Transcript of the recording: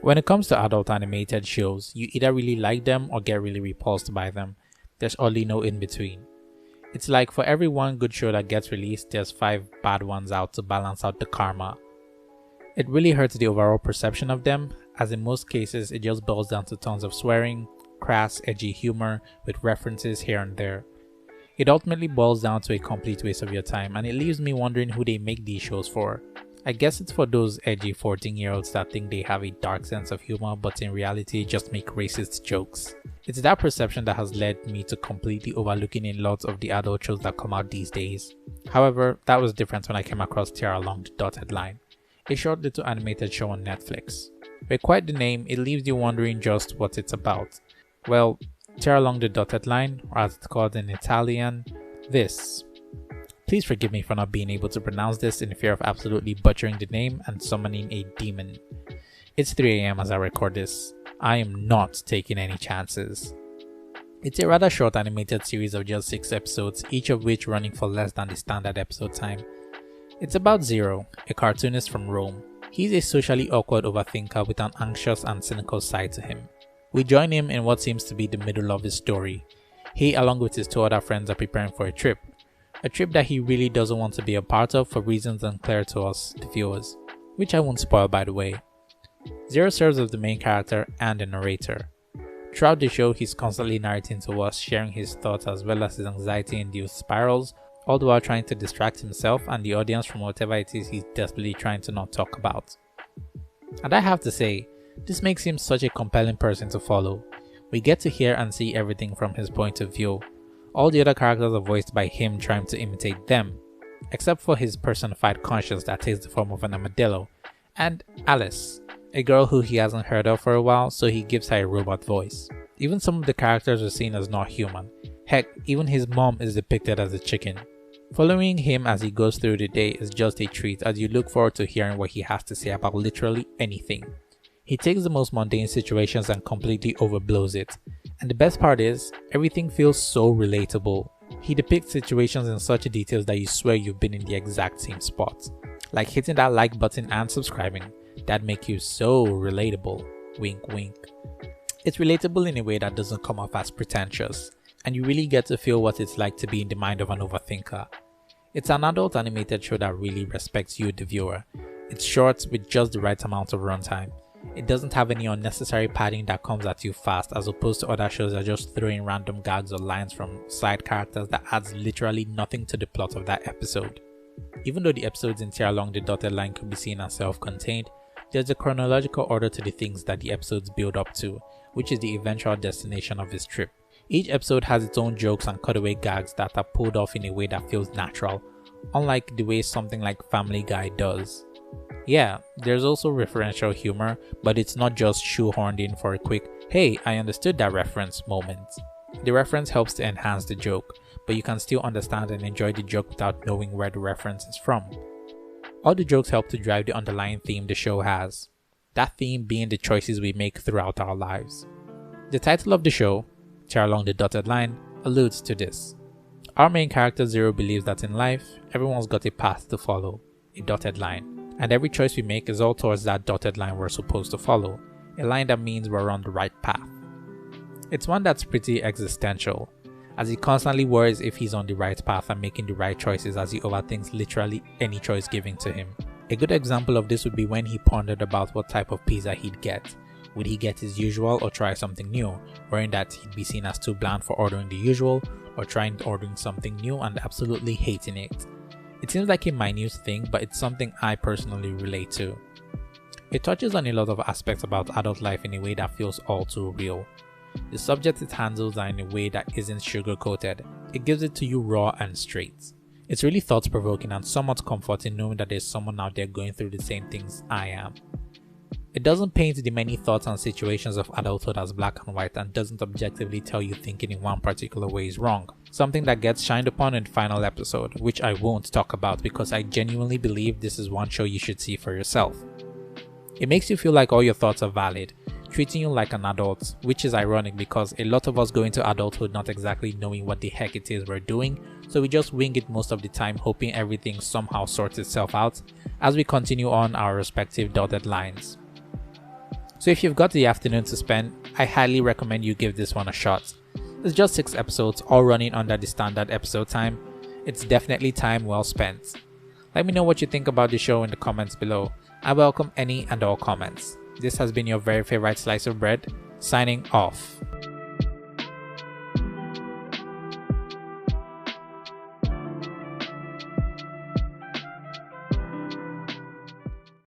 When it comes to adult animated shows, you either really like them or get really repulsed by them. There's only no in between. It's like for every one good show that gets released, there's 5 bad ones out to balance out the karma. It really hurts the overall perception of them, as in most cases it just boils down to tons of swearing, crass, edgy humor with references here and there. It ultimately boils down to a complete waste of your time, and it leaves me wondering who they make these shows for. I guess it's for those edgy 14-year-olds that think they have a dark sense of humor but in reality just make racist jokes. It's that perception that has led me to completely overlooking a lot of the adult shows that come out these days. However, that was different when I came across Tear Along the Dotted Line, a short little animated show on Netflix. With quite the name, it leaves you wondering just what it's about. Well, Tear Along the Dotted Line, or as it's called in Italian, this. Please forgive me for not being able to pronounce this in fear of absolutely butchering the name and summoning a demon. It's 3 AM as I record this. I am not taking any chances. It's a rather short animated series of just 6 episodes, each of which running for less than the standard episode time. It's about Zero, a cartoonist from Rome. He's a socially awkward overthinker with an anxious and cynical side to him. We join him in what seems to be the middle of his story. He, along with his 2 other friends, are preparing for a trip that he really doesn't want to be a part of for reasons unclear to us, the viewers, which I won't spoil by the way. Zero serves as the main character and the narrator. Throughout the show, he's constantly narrating to us, sharing his thoughts as well as his anxiety-induced spirals, all the while trying to distract himself and the audience from whatever it is he's desperately trying to not talk about. And I have to say, this makes him such a compelling person to follow. We get to hear and see everything from his point of view. All the other characters are voiced by him trying to imitate them, except for his personified conscience that takes the form of an armadillo, and Alice, a girl who he hasn't heard of for a while, so he gives her a robot voice. Even some of the characters are seen as not human. Heck, even his mom is depicted as a chicken. Following him as he goes through the day is just a treat, as you look forward to hearing what he has to say about literally anything. He takes the most mundane situations and completely overblows it. And the best part is, everything feels so relatable. He depicts situations in such details that you swear you've been in the exact same spot. Like hitting that like button and subscribing. That make you so relatable. Wink wink. It's relatable in a way that doesn't come off as pretentious, and you really get to feel what it's like to be in the mind of an overthinker. It's an adult animated show that really respects you, the viewer. It's short with just the right amount of runtime. It doesn't have any unnecessary padding that comes at you fast, as opposed to other shows that just throw in random gags or lines from side characters that adds literally nothing to the plot of that episode. Even though the episodes in Tear Along the Dotted Line could be seen as self-contained, there's a chronological order to the things that the episodes build up to, which is the eventual destination of his trip. Each episode has its own jokes and cutaway gags that are pulled off in a way that feels natural, unlike the way something like Family Guy does. Yeah, there's also referential humor, but it's not just shoehorned in for a quick, "Hey, I understood that reference" moment. The reference helps to enhance the joke, but you can still understand and enjoy the joke without knowing where the reference is from. All the jokes help to drive the underlying theme the show has, that theme being the choices we make throughout our lives. The title of the show, Tear Along the Dotted Line, alludes to this. Our main character Zero believes that in life, everyone's got a path to follow, a dotted line. And every choice we make is all towards that dotted line we're supposed to follow, a line that means we're on the right path. It's one that's pretty existential, as he constantly worries if he's on the right path and making the right choices as he overthinks literally any choice given to him. A good example of this would be when he pondered about what type of pizza he'd get. Would he get his usual or try something new, worrying that he'd be seen as too bland for ordering the usual, or trying ordering something new and absolutely hating it. It seems like a minute thing, but it's something I personally relate to. It touches on a lot of aspects about adult life in a way that feels all too real. The subjects it handles are in a way that isn't sugar-coated. It gives it to you raw and straight. It's really thought-provoking and somewhat comforting knowing that there's someone out there going through the same things I am. It doesn't paint the many thoughts and situations of adulthood as black and white and doesn't objectively tell you thinking in one particular way is wrong, something that gets shined upon in the final episode, which I won't talk about because I genuinely believe this is one show you should see for yourself. It makes you feel like all your thoughts are valid, treating you like an adult, which is ironic because a lot of us go into adulthood not exactly knowing what the heck it is we're doing, so we just wing it most of the time, hoping everything somehow sorts itself out as we continue on our respective dotted lines. So if you've got the afternoon to spend, I highly recommend you give this one a shot. It's just 6 episodes, all running under the standard episode time. It's definitely time well spent. Let me know what you think about the show in the comments below. I welcome any and all comments. This has been your very favorite slice of bread, signing off.